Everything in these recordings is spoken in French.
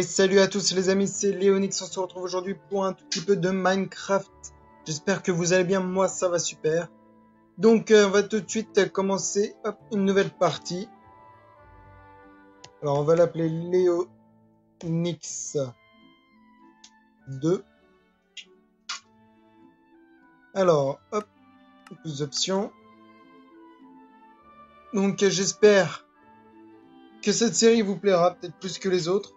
Et salut à tous les amis, c'est Léonix, on se retrouve aujourd'hui pour un tout petit peu de Minecraft. J'espère que vous allez bien, moi ça va super. Donc on va tout de suite commencer une nouvelle partie. Alors on va l'appeler Léonix 2. Alors hop, plus d'options. Donc j'espère que cette série vous plaira peut-être plus que les autres.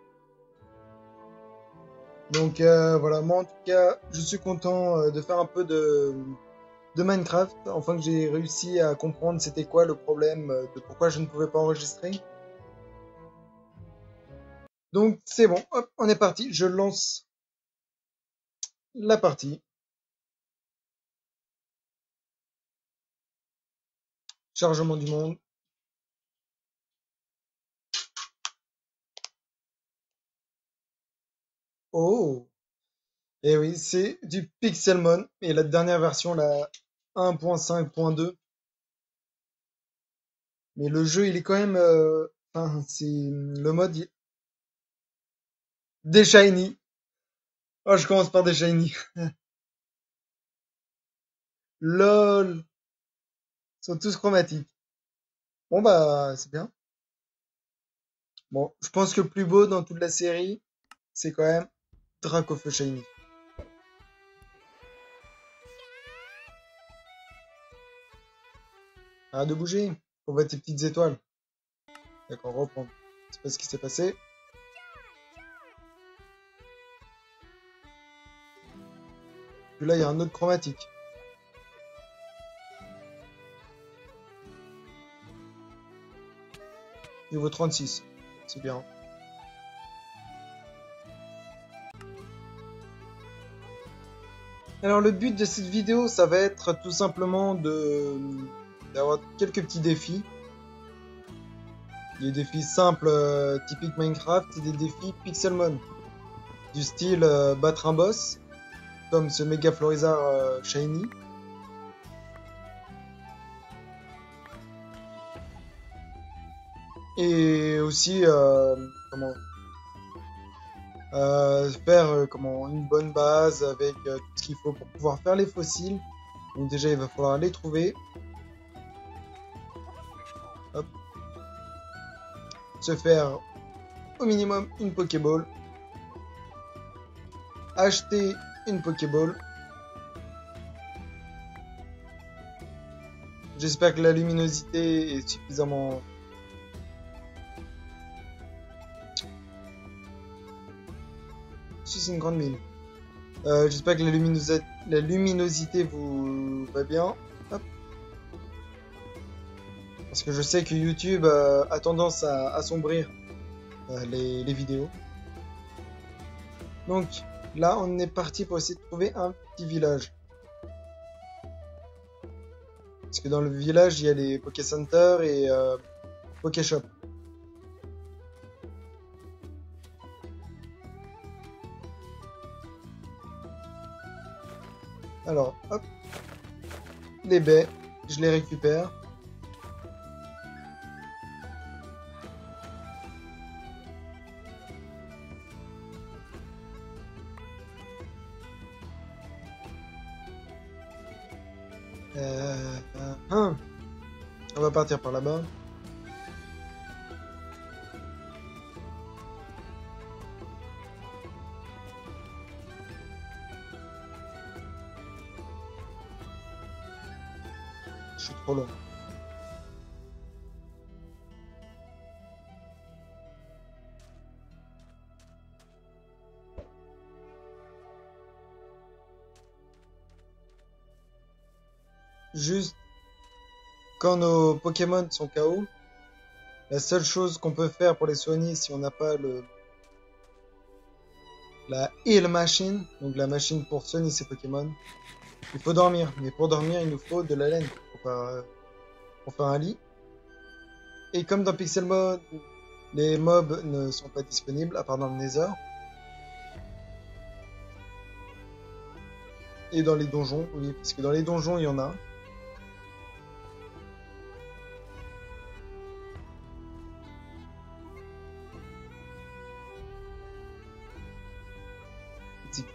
Donc voilà, moi en tout cas je suis content de faire un peu de Minecraft, enfin que j'ai réussi à comprendre c'était quoi le problème de pourquoi je ne pouvais pas enregistrer. Donc c'est bon, hop, on est parti, je lance la partie. Chargement du monde. Oh! Et oui, c'est du Pixelmon, et la dernière version, la 1.5.2. Mais le jeu, il est quand même... Enfin, c'est... Le mode... Des shiny. Oh, je commence par des shiny. LOL! Ils sont tous chromatiques. Bon bah, c'est bien. Bon, je pense que le plus beau dans toute la série, c'est quand même Dracofeu Shiny. Arrête de bouger. On voit tes petites étoiles. D'accord, reprends. C'est pas ce qui s'est passé. Puis là, il y a un autre chromatique. Niveau 36. C'est bien. Alors, le but de cette vidéo, ça va être tout simplement d'avoir quelques petits défis. Des défis simples, typiques Minecraft, et des défis Pixelmon. Du style battre un boss, comme ce méga Florizard Shiny. Et aussi, faire une bonne base avec tout ce qu'il faut pour pouvoir faire les fossiles. Donc déjà, il va falloir les trouver. Hop. Se faire au minimum une Pokéball. Acheter une Pokéball. J'espère que la luminosité est suffisamment... Si, c'est une grande mine. J'espère que la luminosité vous va bien. Hop. Parce que je sais que YouTube a tendance à assombrir les vidéos. Donc là, on est parti pour essayer de trouver un petit village. Parce que dans le village, il y a les Poké Center et Poké Shop. Alors, hop. Les baies, je les récupère. On va partir par là-bas. Je suis trop loin. Juste quand nos Pokémon sont KO, la seule chose qu'on peut faire pour les soigner si on n'a pas la Heal Machine, donc la machine pour soigner ses Pokémon, il faut dormir. Mais pour dormir, il nous faut de la laine pour faire un lit. Et comme dans Pixel Mode, les mobs ne sont pas disponibles, à part dans le Nether. Et dans les donjons, oui, parce que dans les donjons, il y en a.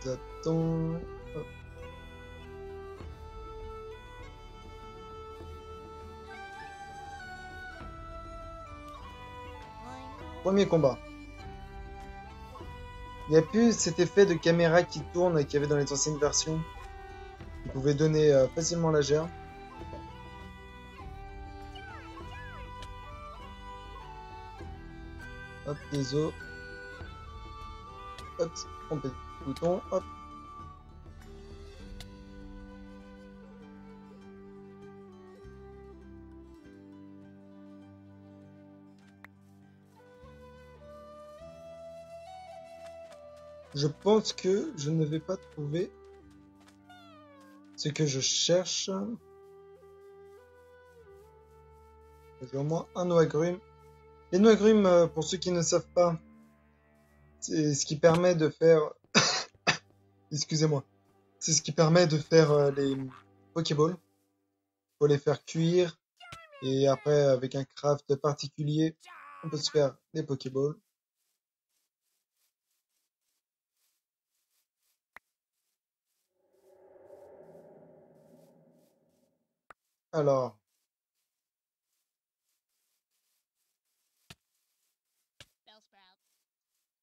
vous attends. Hop. Premier combat. Il n'y a plus cet effet de caméra qui tourne qu'il y avait dans les anciennes versions. Vous pouvez donner facilement la gerbe. Hop, des os. Hop, trompé de bouton. Hop. Je pense que je ne vais pas trouver ce que je cherche. J'ai au moins un noix agrume. Les noix agrumes, pour ceux qui ne savent pas, c'est ce qui permet de faire... Excusez-moi. C'est ce qui permet de faire les Pokéballs. Faut les faire cuire. Et après, avec un craft particulier, on peut se faire des Pokéballs. Alors,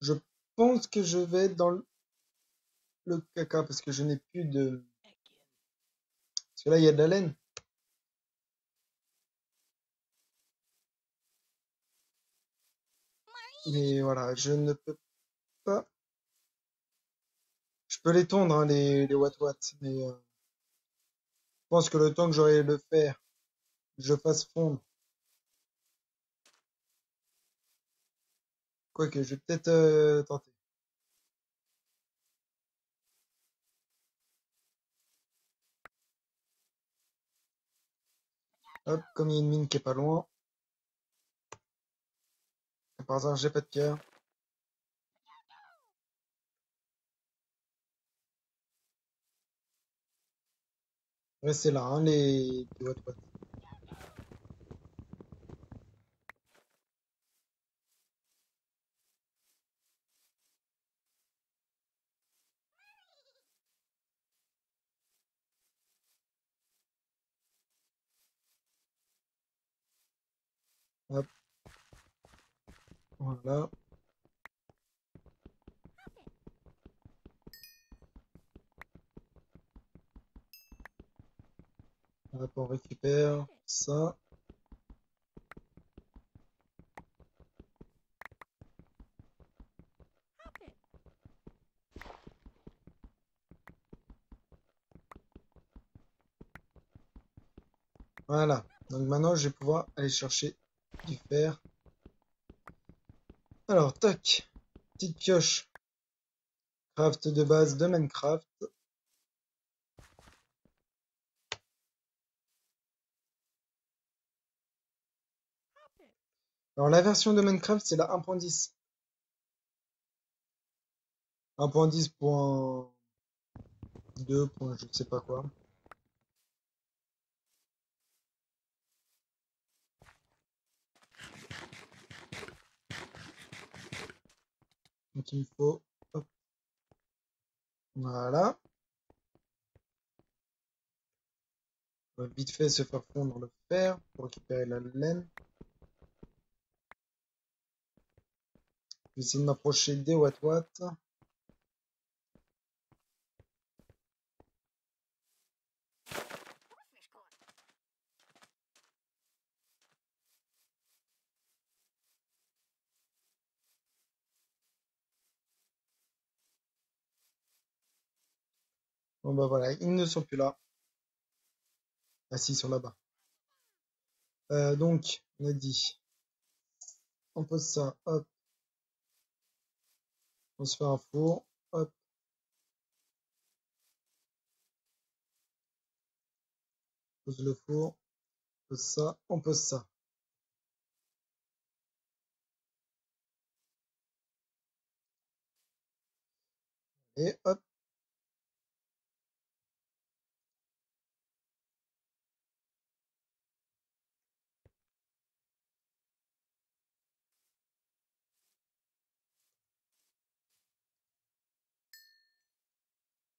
je pense que je vais dans le caca parce que je n'ai plus de... Parce que là, il y a de la laine. Mais voilà, je ne peux pas... Je peux les tondre, hein, les Wat-Wat, mais je pense que le temps que j'aurai le faire, que je fasse fondre. Quoique, je vais peut-être tenter. Hop, comme il y a une mine qui est pas loin. Par hasard, j'ai pas de pierre. Restez là, hein, les Wat-Wat. Hop, voilà. Hop, on récupère ça. Voilà. Donc maintenant, je vais pouvoir aller chercher du fer. Alors, tac. Petite pioche. Craft de base de Minecraft. Alors, la version de Minecraft, c'est la 1.10. 1.10.2. Je sais pas quoi. Donc, il me faut... Hop. Voilà. On va vite fait se faire fondre le fer pour récupérer la laine. Je vais essayer de m'approcher des Wat-Wat. Bon bah voilà, ils ne sont plus là. Ah si, ils sont là-bas. Donc, on a dit, on pose ça, hop, on se fait un four, hop, on pose le four, on pose ça, on pose ça. Et hop,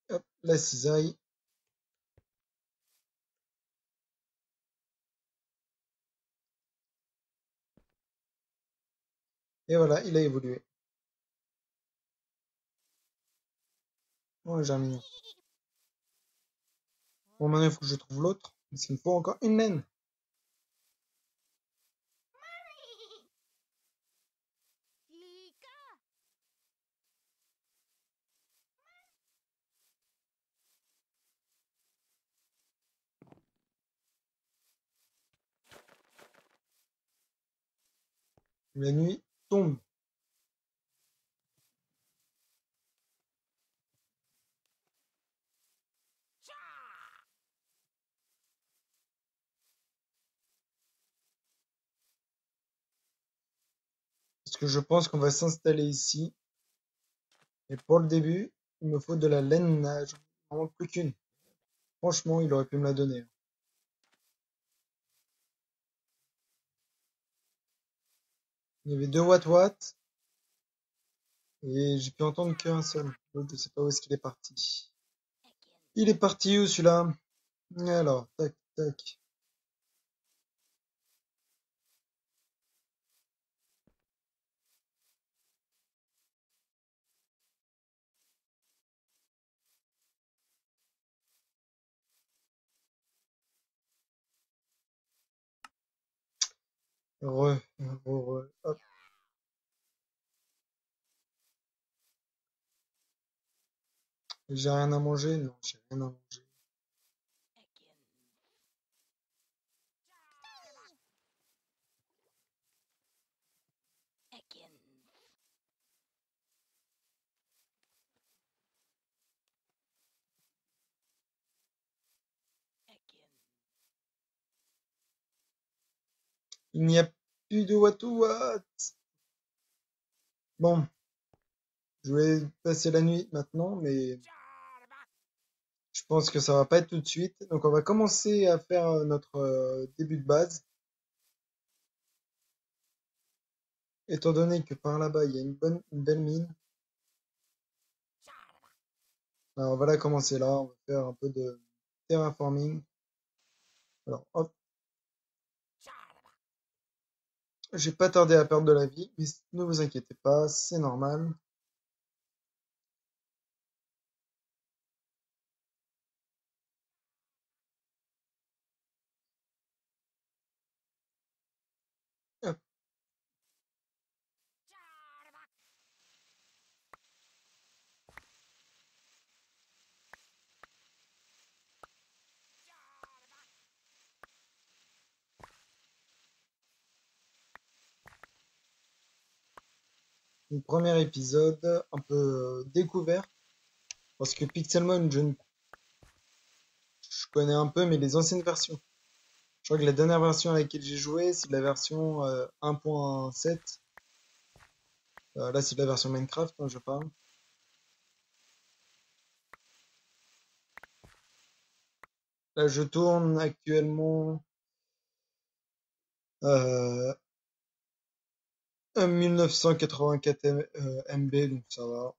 Hop, la cisaille. Et voilà, il a évolué. Oh, Germignon. Bon, maintenant, il faut que je trouve l'autre. Parce qu'il me faut encore une naine. La nuit tombe. Parce que je pense qu'on va s'installer ici. Et pour le début, il me faut de la laine nage. Il m'en manque plus qu'une. Franchement, il aurait pu me la donner. Il y avait deux Watt et j'ai pu entendre qu'un seul. L'autre, je sais pas où est-ce qu'il est parti. Il est parti où celui-là? Alors, tac, tac. Hop. J'ai rien à manger? Non, j'ai rien à manger. Il n'y a plus de What. Bon, je vais passer la nuit maintenant, mais je pense que ça va pas être tout de suite. Donc on va commencer à faire notre début de base. Étant donné que par là-bas, il y a une belle mine. Alors, on va la commencer là. On va faire un peu de terraforming. Alors, hop. J'ai pas tardé à perdre de la vie, mais ne vous inquiétez pas, c'est normal. Hop. Le premier épisode, un peu découvert, parce que Pixelmon, je connais un peu, mais les anciennes versions. Je crois que la dernière version à laquelle j'ai joué, c'est la version 1.7. Là, c'est la version Minecraft, hein, je parle. Là, je tourne actuellement euh, 1984 MB, donc ça va.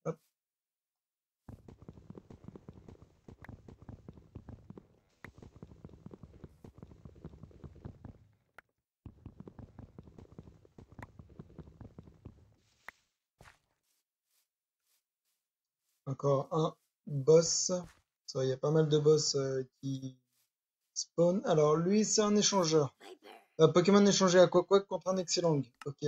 Hop. Encore un boss. Ça, il y a pas mal de boss qui spawn. Alors, lui, c'est un échangeur. Pokémon échangé à quoi contre un Excellang. Ok.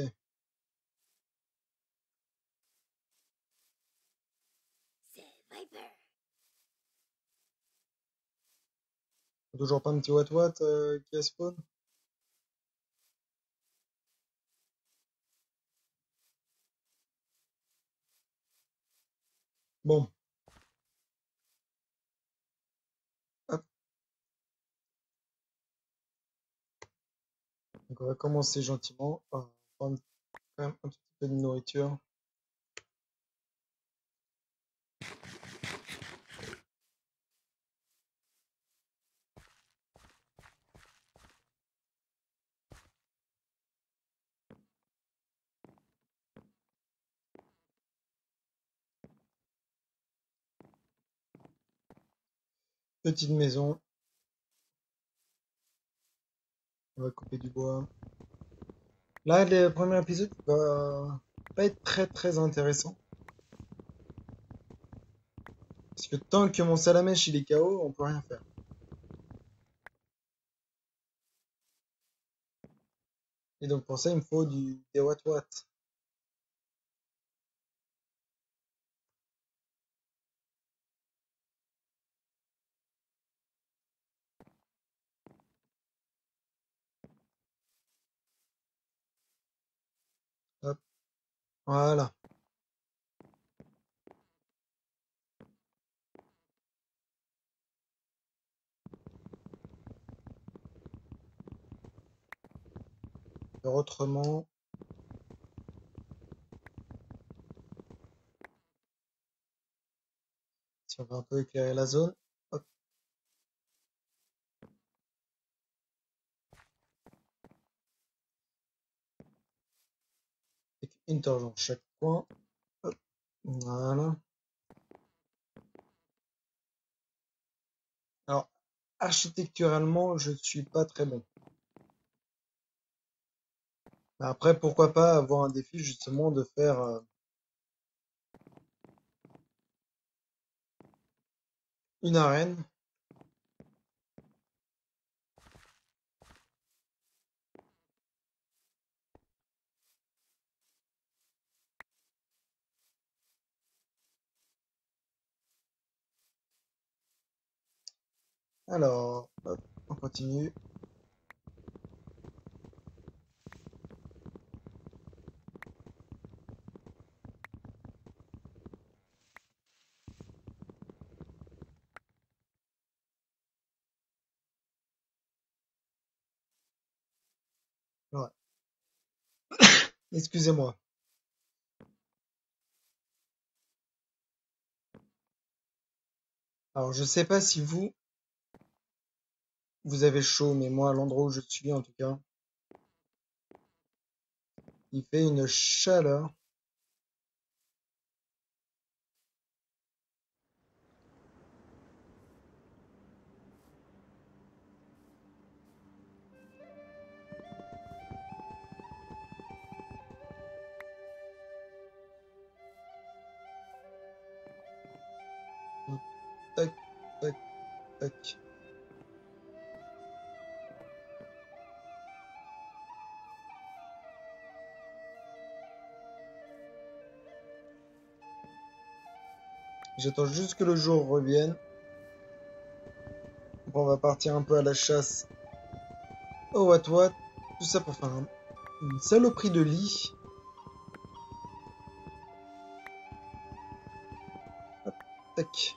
Toujours pas un petit What qui a spawn. Bon. Hop. Donc on va commencer gentiment par prendre quand même un petit peu de nourriture. Petite maison, on va couper du bois. Là, le premier épisode va pas être très intéressant. Parce que tant que mon salamèche il est KO, on peut rien faire. Et donc pour ça, il me faut des Wat. Hop, voilà. Faire autrement. Si on va un peu éclairer la zone. Hop, avec une torche dans chaque coin. Hop, voilà. Alors, architecturalement, je suis pas très bon. Mais après, pourquoi pas avoir un défi justement de faire une arène. Alors, hop, on continue. Ouais. Excusez-moi. Alors, je sais pas si vous avez chaud, mais moi, à l'endroit où je suis, en tout cas, il fait une chaleur. Hop, tac, tac, tac. J'attends juste que le jour revienne. Bon, on va partir un peu à la chasse au Wat. Tout ça pour faire une saloperie de lit. Hop, tac.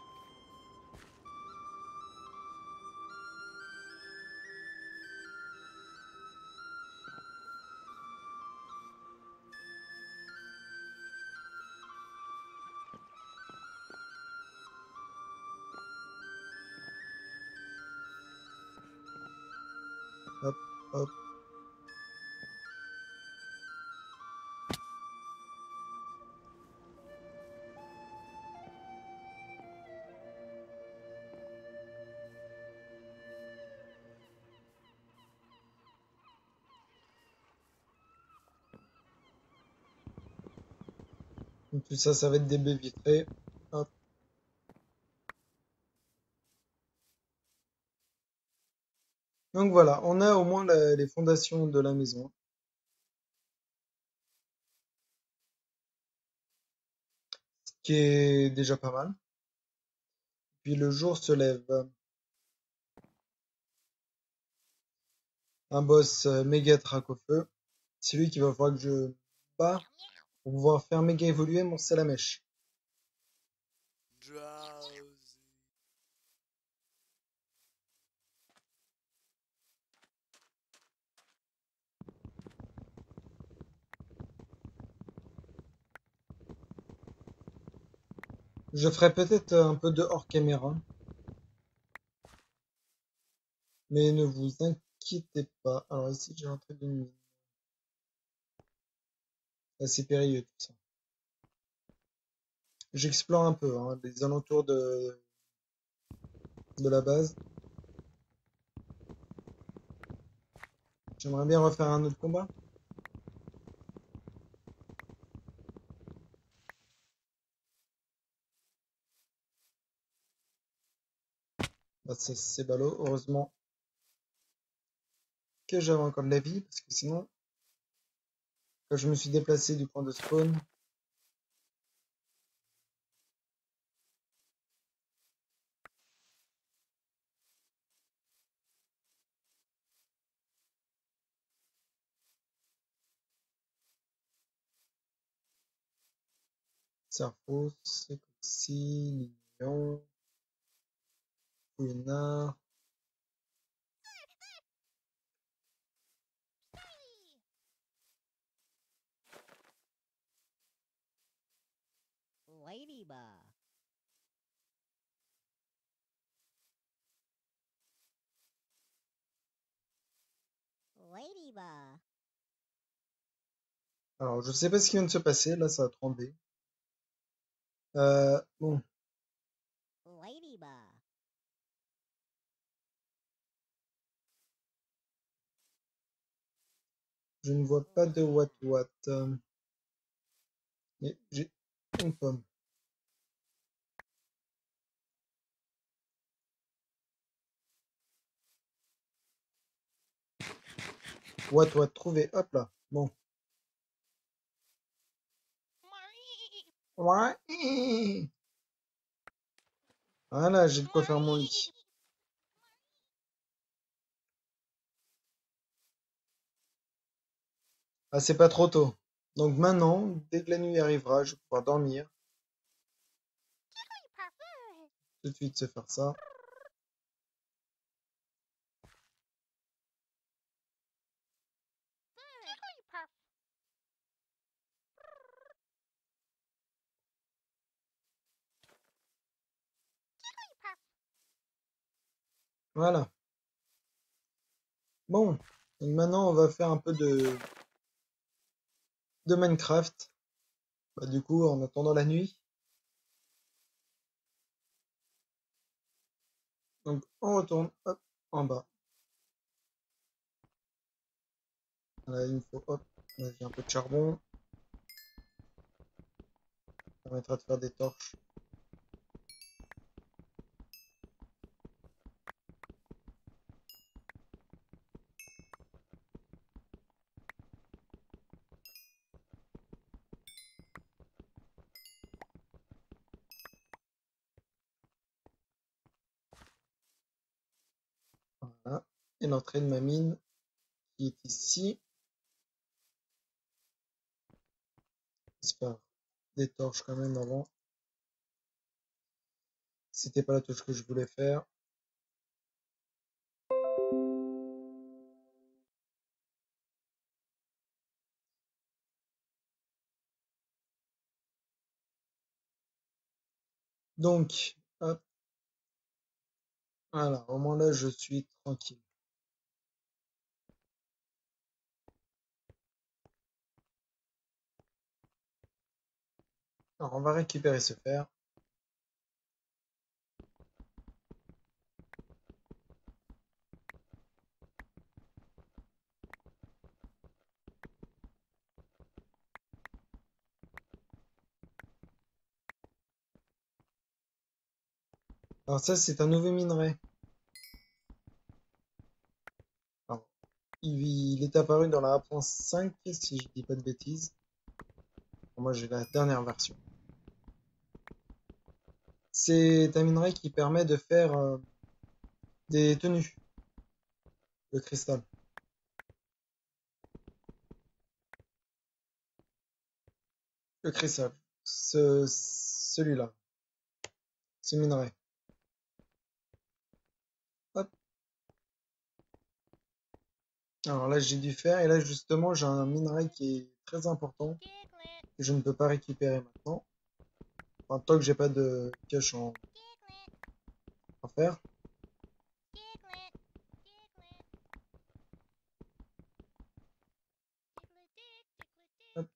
Hop, hop. Donc, tout ça, ça va être des baies vitrées. Hop. Donc voilà, on a au moins les fondations de la maison, ce qui est déjà pas mal. Puis le jour se lève. Un boss méga traque au feu. C'est lui qu'il va falloir que je bats pour pouvoir faire méga évoluer mon salamèche. Drowsy. Je ferai peut-être un peu de hors caméra, mais ne vous inquiétez pas. Alors ici, j'ai l'entrée d'une mine. C'est périlleux tout ça. J'explore un peu hein, les alentours de la base. J'aimerais bien refaire un autre combat. Bah, c'est ballot. Heureusement que j'avais encore de la vie, parce que sinon, quand je me suis déplacé du point de spawn, Cerfos, Secoxy, Lignon, Fouinard. Ladybug. Ladybug. Alors, je sais pas ce qui vient de se passer, là ça a tremblé. Bon, Ladybug. je ne vois pas de What. Mais j'ai une pomme. What, trouvé. Hop là. Bon. Ouais. Voilà, j'ai de quoi faire mon lit. Ah, c'est pas trop tôt. Donc maintenant, dès que la nuit arrivera, je vais pouvoir dormir. Tout de suite se faire ça. Voilà. Bon. Donc maintenant, on va faire un peu de Minecraft. Bah, du coup, en attendant la nuit. Donc, on retourne, hop, en bas. Là, il me faut, hop, un peu de charbon. Ça permettra de faire des torches. Voilà. Et l'entrée de ma mine qui est ici. J'espère des torches quand même avant. C'était pas la touche que je voulais faire. Donc, hop, voilà, au moins là, je suis tranquille. Alors, on va récupérer ce fer. Alors ça, c'est un nouveau minerai. Alors, il est apparu dans la 1.5, si je dis pas de bêtises. Moi, j'ai la dernière version. C'est un minerai qui permet de faire des tenues de cristal. Le cristal. Celui-là. Ce minerai. Hop. Alors là, j'ai du fer. Et là, justement, j'ai un minerai qui est très important. Que je ne peux pas récupérer maintenant. Enfin, tant que j'ai pas de cache en fer. Hop.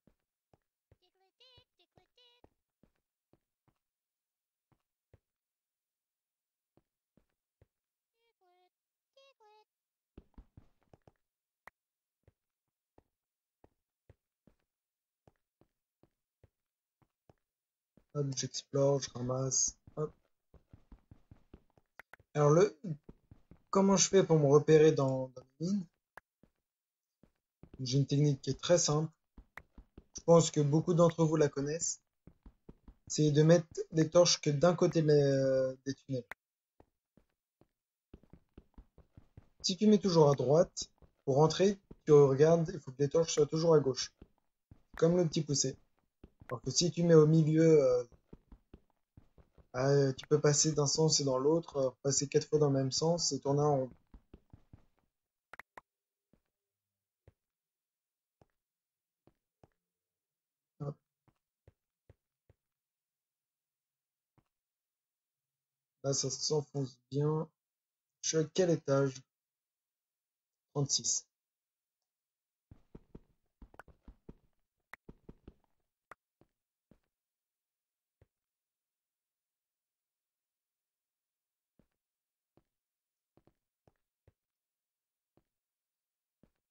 Hop, j'explore, je ramasse. Hop. Alors comment je fais pour me repérer dans les mines? J'ai une technique qui est très simple. Je pense que beaucoup d'entre vous la connaissent. C'est de mettre les torches que d'un côté des tunnels. Si tu mets toujours à droite, pour rentrer, tu regardes, il faut que les torches soient toujours à gauche. Comme le petit poussé. Alors que si tu mets au milieu, tu peux passer d'un sens et dans l'autre, passer 4 fois dans le même sens et tourner en rond. Hop. Là, ça s'enfonce bien. Je suis à quel étage? 36.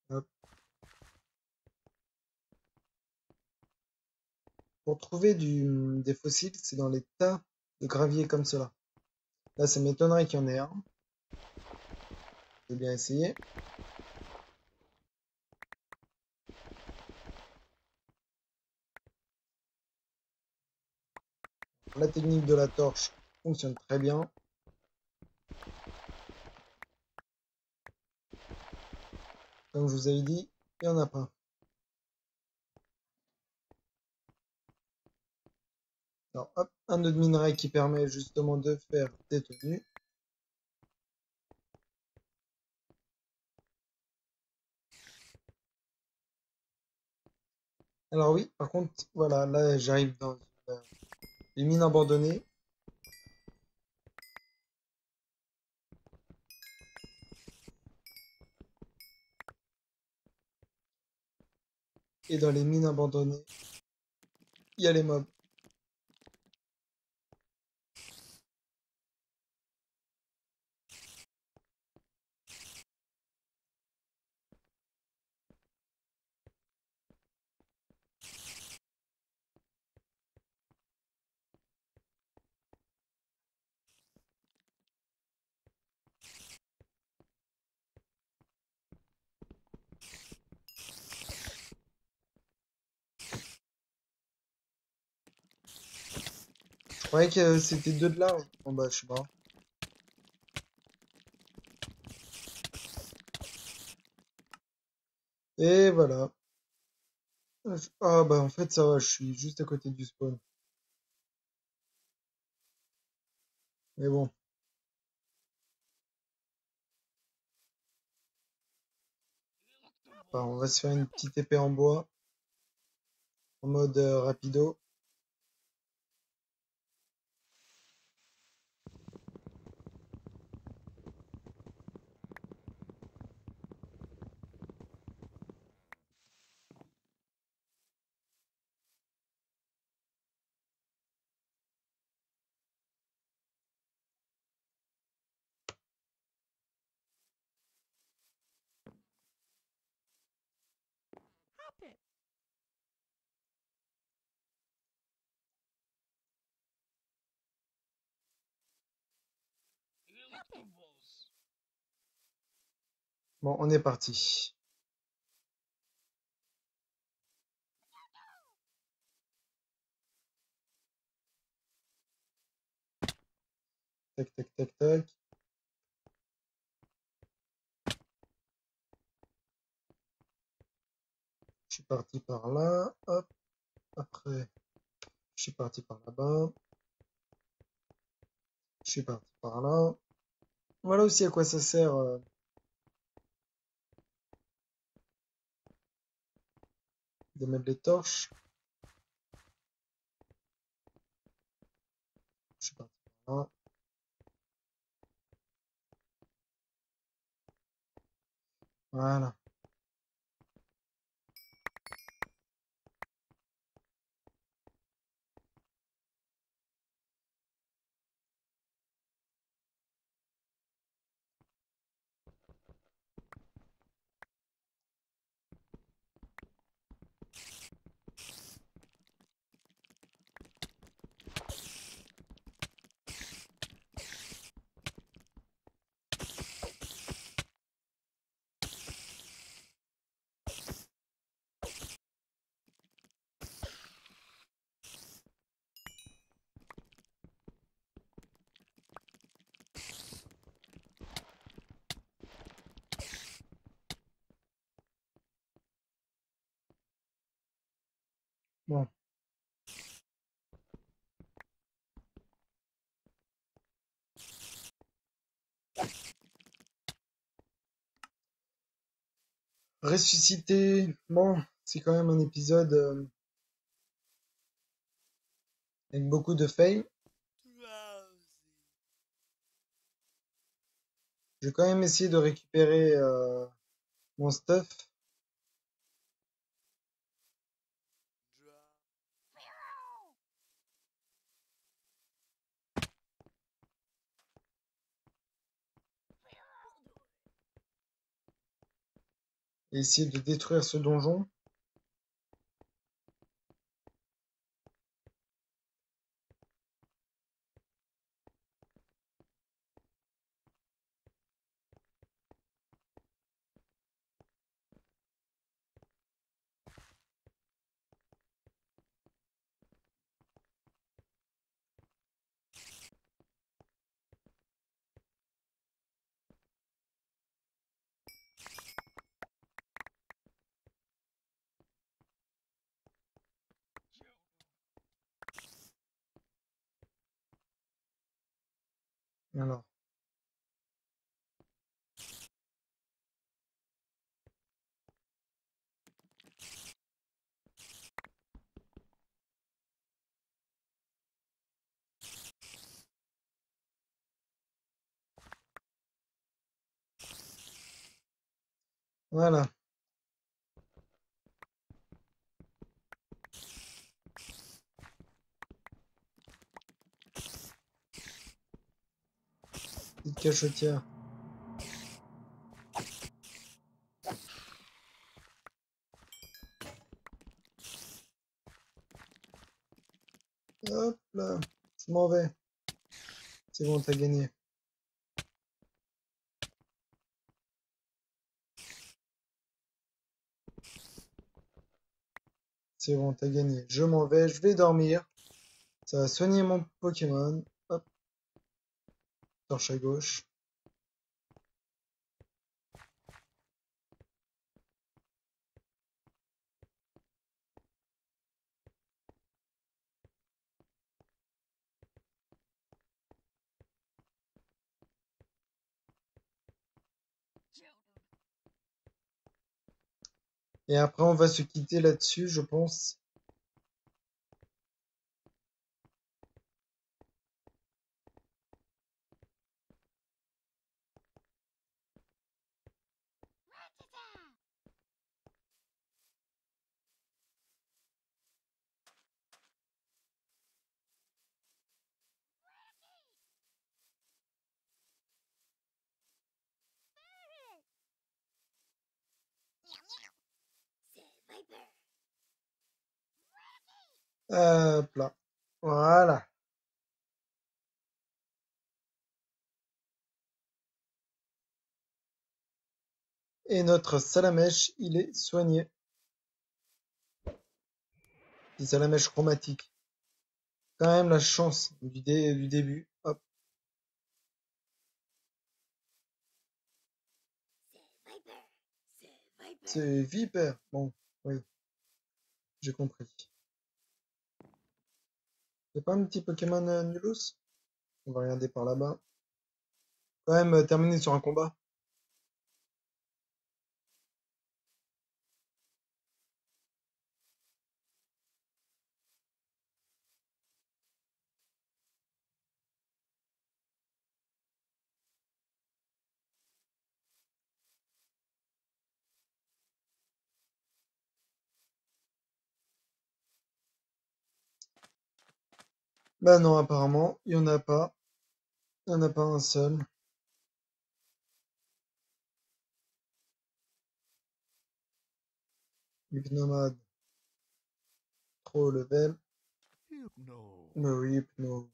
Hop. Pour trouver des fossiles, c'est dans les tas de gravier comme cela. Là, ça m'étonnerait qu'il y en ait un. Je vais bien essayer. La technique de la torche fonctionne très bien. Comme je vous avais dit, il n'y en a pas. Alors, hop, un autre minerai qui permet justement de faire des tenues. Alors oui, par contre, voilà, là j'arrive dans les mines abandonnées. Et dans les mines abandonnées, il y a les mobs. Je croyais que c'était deux de large. Bon bah je suis mort. Et voilà. Ah bah en fait ça va, je suis juste à côté du spawn. Mais bon, bah, on va se faire une petite épée en bois en mode rapido. Bon, on est parti. Tac tac tac tac. Je suis parti par là. Hop. Après, je suis parti par là-bas. Je suis parti par là. Voilà aussi à quoi ça sert de mettre les torches. Voilà. Voilà. Bon. Ressuscité. Bon, c'est quand même un épisode avec beaucoup de fail. Je vais quand même essayer de récupérer mon stuff. Et essayer de détruire ce donjon. Alors. Voilà. Petite cachetière. Hop là. Je m'en vais. C'est bon, t'as gagné. C'est bon, t'as gagné. Je m'en vais, je vais dormir. Ça va soigner mon Pokémon. Hop, torche à gauche. Et après, on va se quitter là-dessus, je pense. Hop là. Voilà. Et notre Salamèche, il est soigné. Petit Salamèche chromatique. Quand même la chance du début. Hop, c'est Viper. Bon, oui, j'ai compris. C'est pas un petit Pokémon Nulus? On va regarder par là-bas. Quand même terminé sur un combat. Bah non, apparemment, il y en a pas. Il n'y en a pas un seul. Hypnomade. Trop level. Bah oui, Hypno.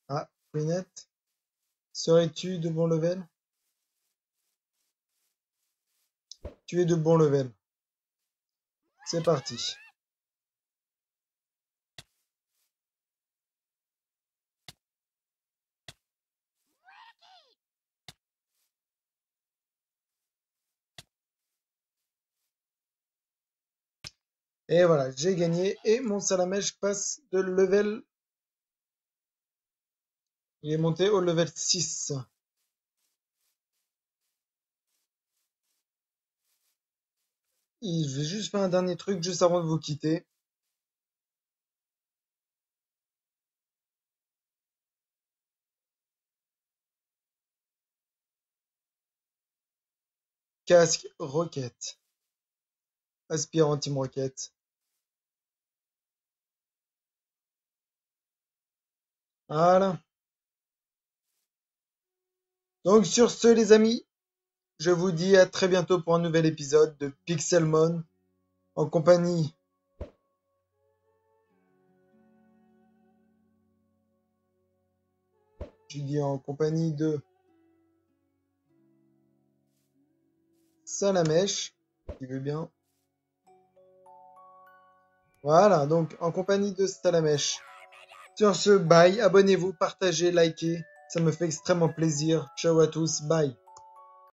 Ah, Queenette. Serais-tu de bon level? Tu es de bon level. C'est parti. Et voilà, j'ai gagné. Et mon Salamèche passe de level. Il est monté au level 6. Je vais juste faire un dernier truc juste avant de vous quitter. Casque roquette. Aspirant team roquette. Voilà. Donc sur ce les amis, je vous dis à très bientôt pour un nouvel épisode de Pixelmon en compagnie de Salamèche, qui veut bien. Voilà, donc en compagnie de Salamèche. Sur ce, bye, abonnez-vous, partagez, likez, ça me fait extrêmement plaisir. Ciao à tous, bye.